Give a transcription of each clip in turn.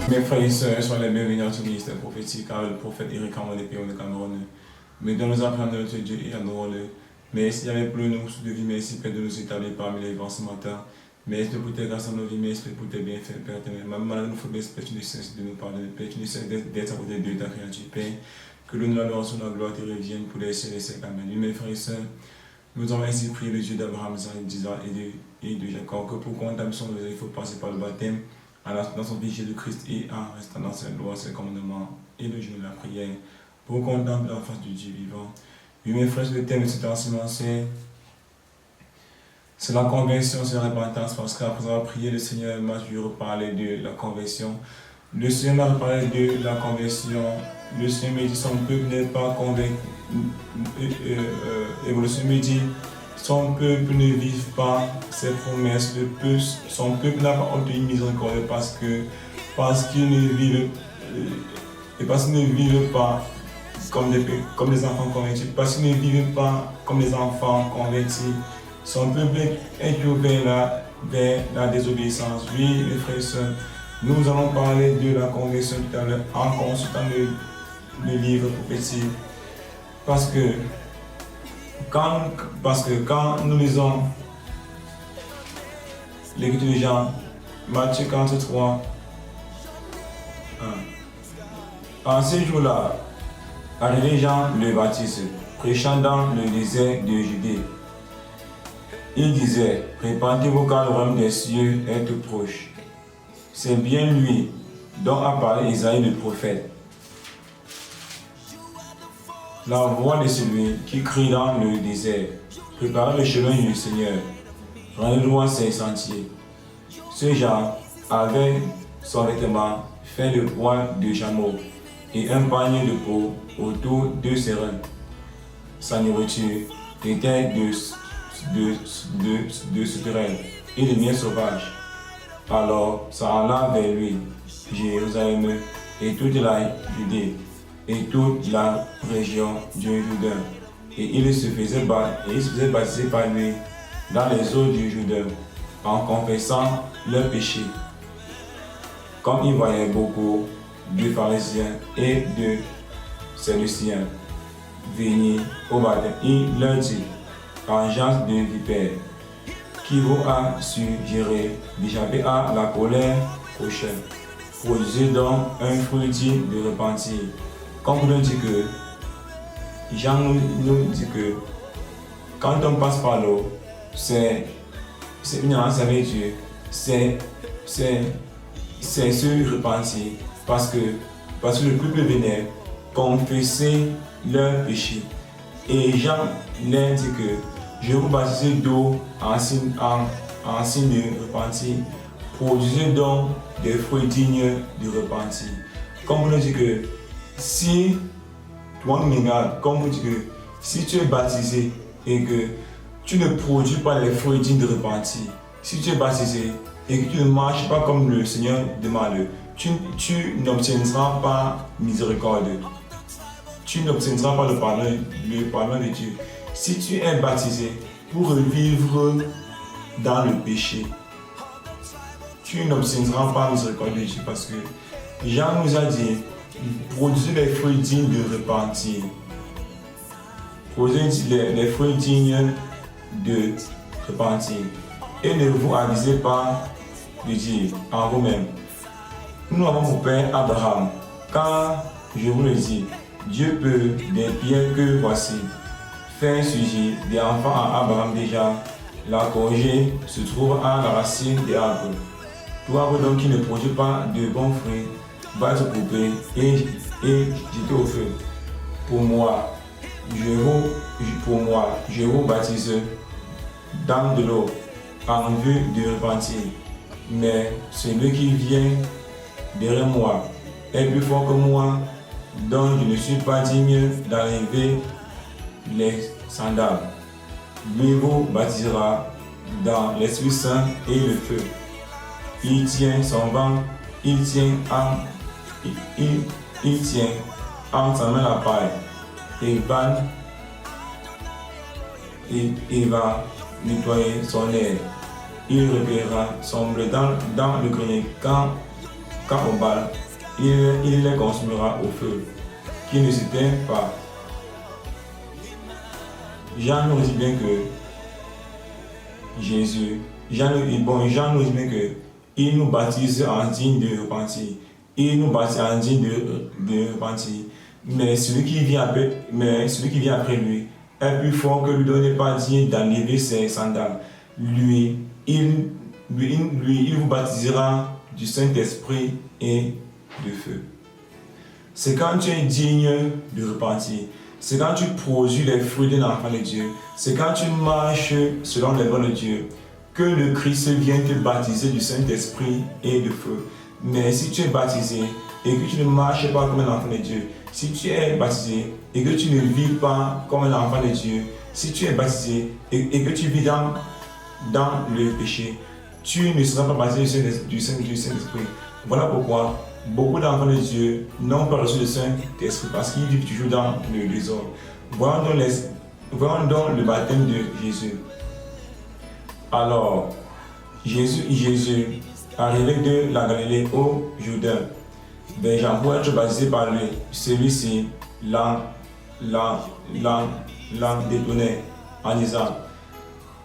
Mes frères et sœurs, soyez les bienvenus dans ce ministère prophétique car le prophète Eric Cameron des pays de Cameroun. Mais dans nos apprendre notre Dieu et à nos rôles. Merci avec pour nous, de vie, merci Père de nous établir parmi les vents ce matin. Merci pour tes grâces en nos vies, merci pour tes bienfaits, Père éternel. Malgré nos faiblesses, Père, tu ne cesses de nous pardonner, Père, tu ne cesses d'être à côté de ta créature, Père. Que l'honneur, l'adoration, la gloire te reviennent pour les cieux et les siècles. Amen. Mes frères et sœurs, nous avons ainsi prié le Dieu d'Abraham, d'Isaac et de Jacob, que pour qu'on entame son il faut passer par le baptême, dans son Fils Jésus-Christ et en restant dans ses lois, ses commandements et le jour de la prière, pour qu'on contemple la face du Dieu vivant. Oui, mes frères, le thème de cet enseignement, c'est la conversion, c'est la repentance, parce qu'après avoir prié, le Seigneur m'a toujours parlé de la conversion. Le Seigneur m'a parlé de la conversion. Le Seigneur me dit son peuple n'est pas convaincu. Et le Seigneur me dit son peuple ne vit pas ses promesses. Son peuple n'a pas obtenu miséricorde parce qu'ils ne vivent pas comme des enfants convertis, parce qu'ils ne vivent pas comme des enfants convertis. Son peuple est ouvert vers la désobéissance. Oui, mes frères et sœurs, nous allons parler de la conversion tout à l'heure en consultant le livre prophétique. Parce que quand nous lisons l'écriture de Jean, Matthieu 43, 1. En ces jours-là, arrivé Jean le Baptiste, prêchant dans le désert de Judée. Il disait, répandez-vous car le royaume des cieux est tout proche. C'est bien lui dont a parlé Isaïe le prophète. La voix de celui qui crie dans le désert, préparez le chemin du Seigneur, rendez droit ses sentiers. Ce Jean avait son vêtement fait de poils de chameau et un panier de peau autour de ses reins. Sa nourriture était de sauterelles et de miel sauvage. Alors ça alla vers lui, Jérusalem et toute la Judée et toute la région du Jourdain. Et il se faisait baptiser par lui dans les eaux du Jourdain en confessant leurs péchés. Comme il voyait beaucoup de pharisiens et de sadduciens venir au baptême, il leur dit, vengeance de vipère, qui vous a suggéré d'échapper à la colère prochaine. Produisez donc un fruit digne de repentir. Comme vous nous dit que, Jean nous dit que quand on passe par l'eau, c'est une alliance avec Dieu, c'est se repentir parce que le peuple venait confesser leurs péchés. Et Jean leur dit que je vous baptise d'eau en signe de repentir. Produisez donc des fruits dignes de repentir. Comme vous nous dit que si toi nous regarde, comme vous dit que si tu es baptisé et que tu ne produis pas les fruits dignes de repentir, si tu es baptisé et que tu ne marches pas comme le Seigneur demande, tu n'obtiendras pas miséricorde. Tu n'obtiendras pas le pardon de Dieu. Si tu es baptisé pour vivre dans le péché, tu n'obtiendras pas miséricorde de Dieu parce que Jean nous a dit, produisez les fruits dignes de repentir. Produisez les fruits dignes de repentir. Et ne vous avisez pas de dire en vous-même, nous avons pour père Abraham, car je vous le dis, Dieu peut, des pierres que voici, faire surgir des enfants à Abraham déjà. La congée se trouve à la racine des arbres. Tout arbre donc qui ne produit pas de bons fruits va être coupé et jeté au feu. Pour moi, je vous baptise dans de l'eau en vue de repentir. Mais celui qui vient derrière moi est plus fort que moi, dont je ne suis pas digne d'enlever les sandales. Lui vous baptisera dans l'Esprit Saint et le feu. Il tient son vent, il tient en sa main la paille et va nettoyer son air. Il recueillera son blé dans le grenier quand quand on parle, il les consumera au feu, qui ne s'éteint pas. Jean nous dit bien que Jean nous dit bien que il nous baptise en digne de repentir. Il nous baptise en digne de repentir. Mais celui qui vient après lui est plus fort que lui, donc n'est pas digne d'enlever ses sandales. Lui, il vous baptisera du Saint-Esprit et de feu. C'est quand tu es digne de repentir. C'est quand tu produis les fruits d'un enfant de Dieu. C'est quand tu marches selon les voies de Dieu que le Christ vient te baptiser du Saint-Esprit et de feu. Mais si tu es baptisé et que tu ne marches pas comme un enfant de Dieu, si tu es baptisé et que tu ne vis pas comme un enfant de Dieu, si tu es baptisé et que tu vis dans le péché, tu ne seras pas baptisé du Saint-Esprit. Voilà pourquoi beaucoup d'enfants de Dieu n'ont pas reçu le Saint-Esprit parce qu'ils vivent toujours dans le désordre. Voyons donc le baptême de Jésus. Alors, Jésus, arrivé de la Galilée au Jourdain, vers Jean pour être baptisé par lui, celui-ci l'en détournait en disant: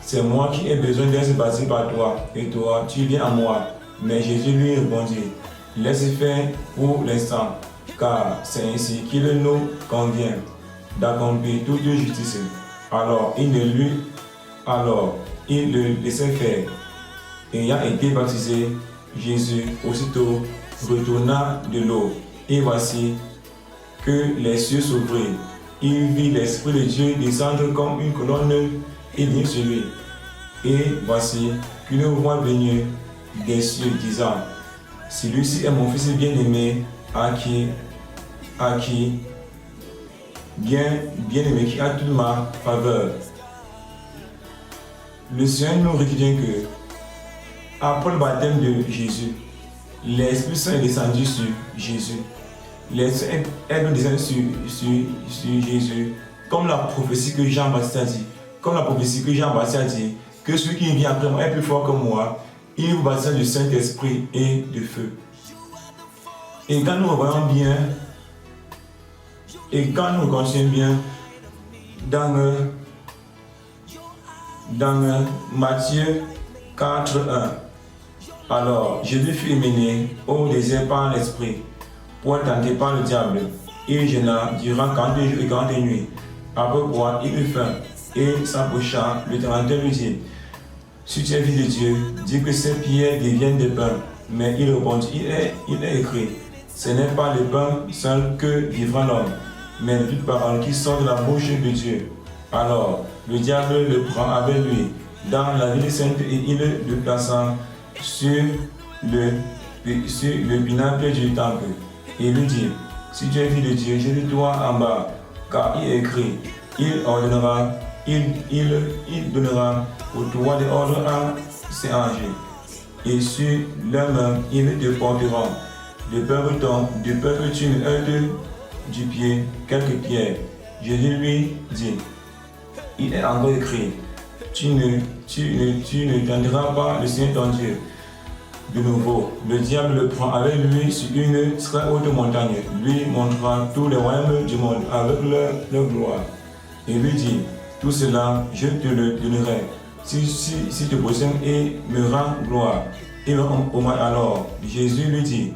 c'est moi qui ai besoin d'être baptisé par toi, et toi, tu viens à moi. Mais Jésus lui répondit: laisse faire pour l'instant, car c'est ainsi qu'il nous convient d'accomplir toute justice. Alors il le laissait faire. Ayant été baptisé, Jésus aussitôt retourna de l'eau. Et voici que les cieux s'ouvrirent. Il vit l'Esprit de Dieu descendre comme une colonne et venir sur lui. Et voici qu'une voix venue des cieux disant: celui-ci est mon Fils bien-aimé, bien-aimé qui a toute ma faveur. Le Seigneur nous retient que, après le baptême de Jésus, l'Esprit Saint est descendu sur Jésus. L'Esprit est descendu sur Jésus, comme la prophétie que Jean-Baptiste a dit. Que celui qui vient après moi est plus fort que moi. Il vous baptise du Saint-Esprit et de feu. Et quand nous voyons bien, et quand nous continuons bien dans Matthieu 4:1, alors Jésus fut mené au désert par l'Esprit pour être tenté par le diable. Il jeûna durant 42 jours et 40 nuits. Après quoi, il eut faim et s'approcha. L'Éternel lui dit: si tu es fils de Dieu, dis que ces pierres deviennent des pains. Mais il répondit: il est écrit, ce n'est pas le pain seul que vivra l'homme, mais de toute parole qui sort de la bouche de Dieu. Alors le diable le prend avec lui dans la ville sainte et il le plaça sur le pinacle du temple. Et lui dit: si tu es fils de Dieu, jette-toi en bas, car il est écrit, il donnera au toit des ordres à ses anges, et sur leurs mains ils te porteront, de peur que tu ne heurtes du pied quelques pierres. Jésus lui dit: il est encore écrit, tu ne tenteras pas le Seigneur ton Dieu. De nouveau, le diable le prend avec lui sur une très haute montagne, lui montrera tous les royaumes du monde avec leur gloire, et lui dit: tout cela, je te le donnerai, si tu possèdes et me rends gloire. Et me rend hommage. Alors, Jésus lui dit: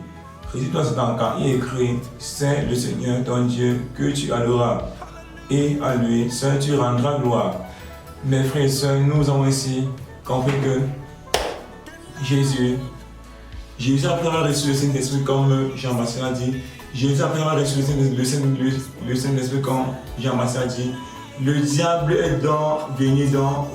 résiste-toi Satan, car il est écrit, c'est le Seigneur ton Dieu que tu adoreras, et à lui seul tu rendras gloire. Mes frères et sœurs, nous avons ici compris que Jésus après avoir reçu le Saint-Esprit comme Jean-Baptiste a dit, Jésus après avoir reçu le Saint-Esprit comme Jean-Baptiste a dit, le diable est donc venu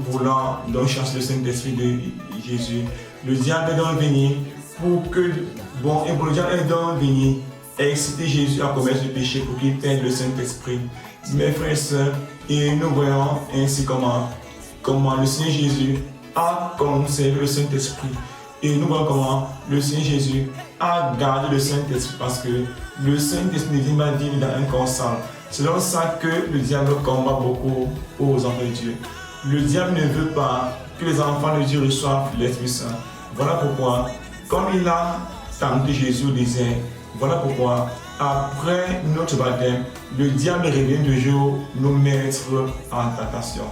voulant chasser le Saint-Esprit de Jésus. Le diable est donc venu le diable est donc venu exciter Jésus à commettre le péché pour qu'il perde le Saint-Esprit. Mes frères et sœurs, et nous voyons ainsi comment le Seigneur Jésus a conservé le Saint-Esprit. Et nous voyons comment le Seigneur Jésus a gardé le Saint-Esprit, parce que le Saint-Esprit ne vit pas vivre dans un corps saint. C'est dans ça que le diable combat beaucoup aux enfants de Dieu. Le diable ne veut pas que les enfants de Dieu reçoivent l'Esprit Saint. Voilà pourquoi, comme il a tenté Jésus au désert. Voilà pourquoi, après notre baptême, le diable revient toujours nous mettre en tentation.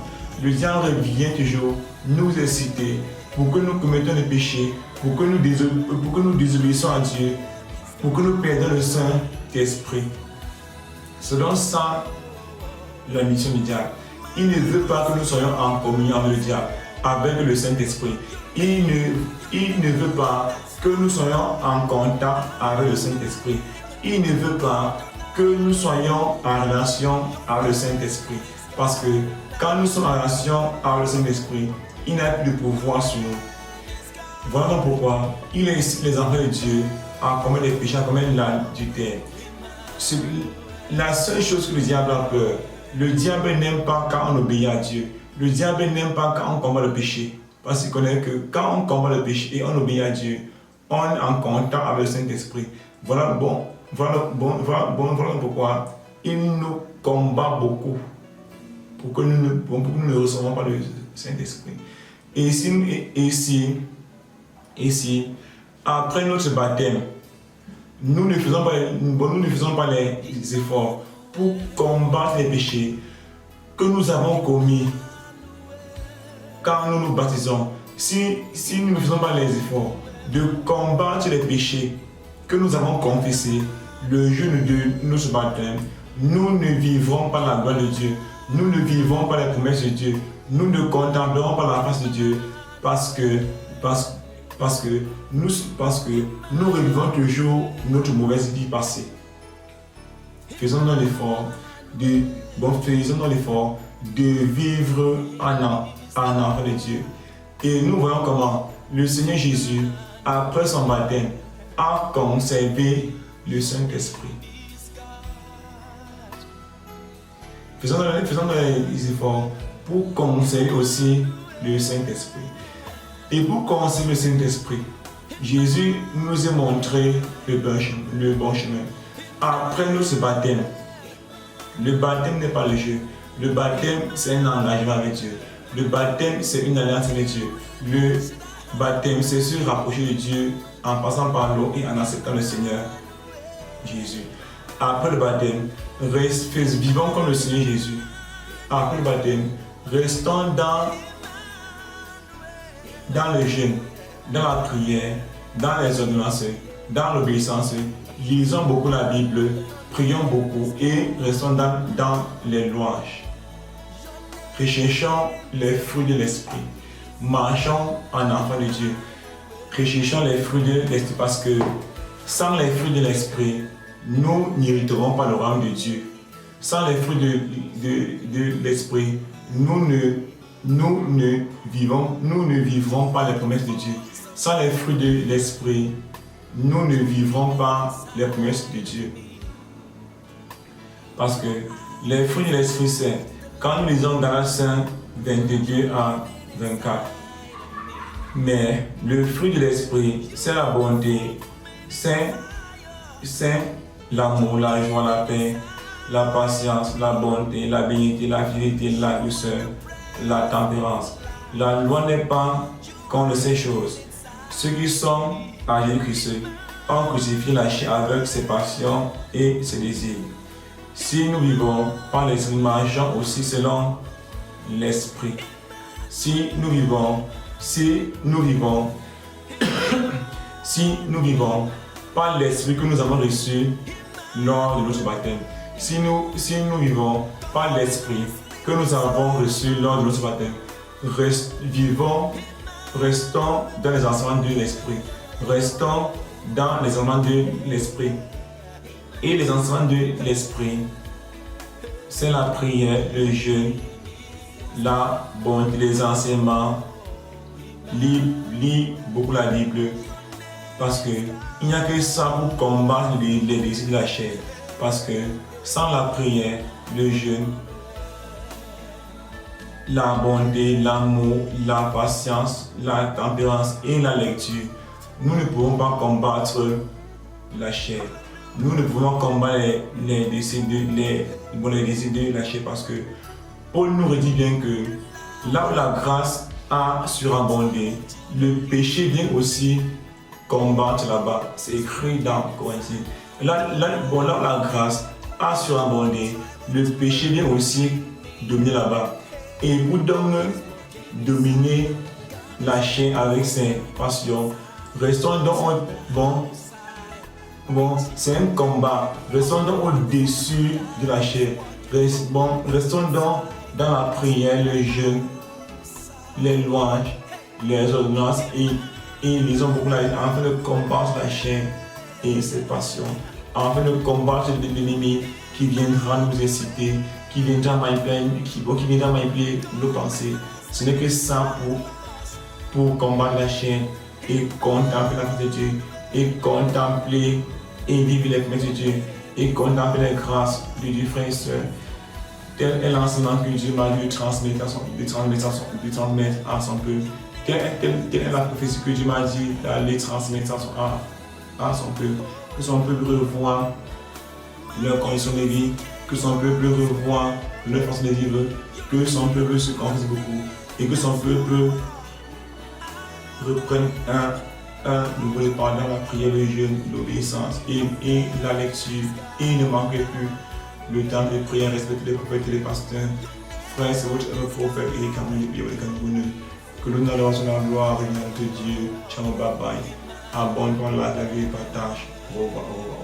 Le diable revient toujours nous inciter pour que nous commettions des péchés, pour que nous désobéissions à Dieu, pour que nous perdions le Saint-Esprit. C'est donc ça la mission du diable. Il ne veut pas que nous soyons en communion avec le diable, avec le Saint-Esprit. Il ne veut pas que nous soyons en contact avec le Saint-Esprit. Il ne veut pas que nous soyons en relation avec le Saint-Esprit. Parce que quand nous sommes en relation avec le Saint-Esprit, il n'a plus de pouvoir sur nous. Voilà donc pourquoi il incite les enfants de Dieu à commettre des péchés, à commettre l'adultère. C'est la seule chose que le diable a peur. Le diable n'aime pas quand on obéit à Dieu. Le diable n'aime pas quand on combat le péché. Parce qu'il connaît que quand on combat le péché et on obéit à Dieu, on est en contact avec le Saint-Esprit. Voilà pourquoi il nous combat beaucoup. Pour que nous ne recevons pas le Saint-Esprit. Et ici, après notre baptême, nous ne faisons pas les efforts pour combattre les péchés que nous avons commis quand nous nous baptisons. Si nous ne faisons pas les efforts de combattre les péchés que nous avons confessés le jour de notre baptême, nous ne vivrons pas la gloire de Dieu. Nous ne vivrons pas les promesses de Dieu. Nous ne contemplerons pas la face de Dieu parce que nous revivons toujours notre mauvaise vie passée. Faisons l'effort de vivre en enfant de Dieu. Et nous voyons comment le Seigneur Jésus, après son baptême, a conservé le Saint-Esprit. Faisons les efforts pour conserver aussi le Saint-Esprit. Et pour conserver le Saint-Esprit, Jésus nous a montré le bon chemin. Après notre baptême, le baptême n'est pas le jeu. Le baptême, c'est un engagement avec Dieu. Le baptême, c'est une alliance avec Dieu. Le baptême, c'est se rapprocher de Dieu en passant par l'eau et en acceptant le Seigneur Jésus. Après le baptême, vivons comme le Seigneur Jésus. Après le baptême, restons dans le jeûne, dans la prière, dans les ordonnances, dans l'obéissance. Lisons beaucoup la Bible, prions beaucoup et restons dans les louanges. Recherchons les fruits de l'esprit. Marchons en enfant de Dieu. Recherchons les fruits de l'esprit parce que sans les fruits de l'esprit, nous n'hériterons pas le royaume de Dieu. Sans les fruits de l'esprit, nous ne vivrons pas les promesses de Dieu. Sans les fruits de l'esprit, nous ne vivrons pas les promesses de Dieu. Parce que les fruits de l'esprit, c'est quand nous lisons dans Galates 5, 22 à 24. Mais le fruit de l'esprit, c'est la bonté, c'est l'amour, la joie, la paix, la patience, la bonté, la bénédiction, la fidélité, la douceur, la tempérance. La loi n'est pas contre ces choses. Ceux qui sont à Jésus-Christ ont crucifié la chair avec ses passions et ses désirs. Si nous vivons par l'esprit, marchons aussi selon l'esprit. Si nous vivons par l'esprit que nous avons reçu lors de notre baptême. Si nous vivons par l'esprit que nous avons reçu lors de notre baptême, restons dans les enseignements de l'esprit. Restons dans les enseignements de l'esprit. Et les enseignements de l'esprit, c'est la prière, le jeûne, la bonté, les enseignements. Lis beaucoup la Bible. Parce qu'il n'y a que ça pour combattre les désirs de la chair. Parce que sans la prière, le jeûne, la bonté, l'amour, la patience, la tempérance et la lecture, nous ne pouvons pas combattre la chair. Nous ne pouvons combattre les désirs de la chair parce que Paul nous redit bien que là où la grâce a surabondé, le péché vient aussi combattre là-bas. C'est écrit dans Corinthiens. Là, la grâce a surabondé. Le péché vient aussi dominer là-bas. Et pour dominer la chair avec ses passions, restons donc c'est un combat. Restons donc au-dessus de la chair. Restons donc dans la prière, le jeûne, les louanges, les ordonnances et lisons beaucoup la Bible afin de combattre la chair et ses passions, afin de combattre l'ennemi qui viendra nous inciter, qui viendra manipuler nos pensées. Ce n'est que ça pour combattre la chair et contempler la face de Dieu, et contempler et vivre les promesses de Dieu, et contempler les grâces de Dieu, frères et sœurs. Tel est l'enseignement que Dieu m'a dû transmettre à son peuple. Telle est la prophétie que Dieu m'a dit d'aller transmettre à son peuple. Que son peuple revoie leurs conditions de vie, que son peuple revoie leur façon de vivre, que son peuple se confesse beaucoup et que son peuple reprenne un nouveau départ dans la prière, le jeûne, l'obéissance et la lecture. Et il ne manquait plus le temps de prière, respecter les prophètes et les pasteurs. Frère, c'est votre prophète et les Camerounais. Que l'honneur, la gloire et la de Dieu. Ciao, bye bye. Abonne-toi, like, et partage. Au revoir.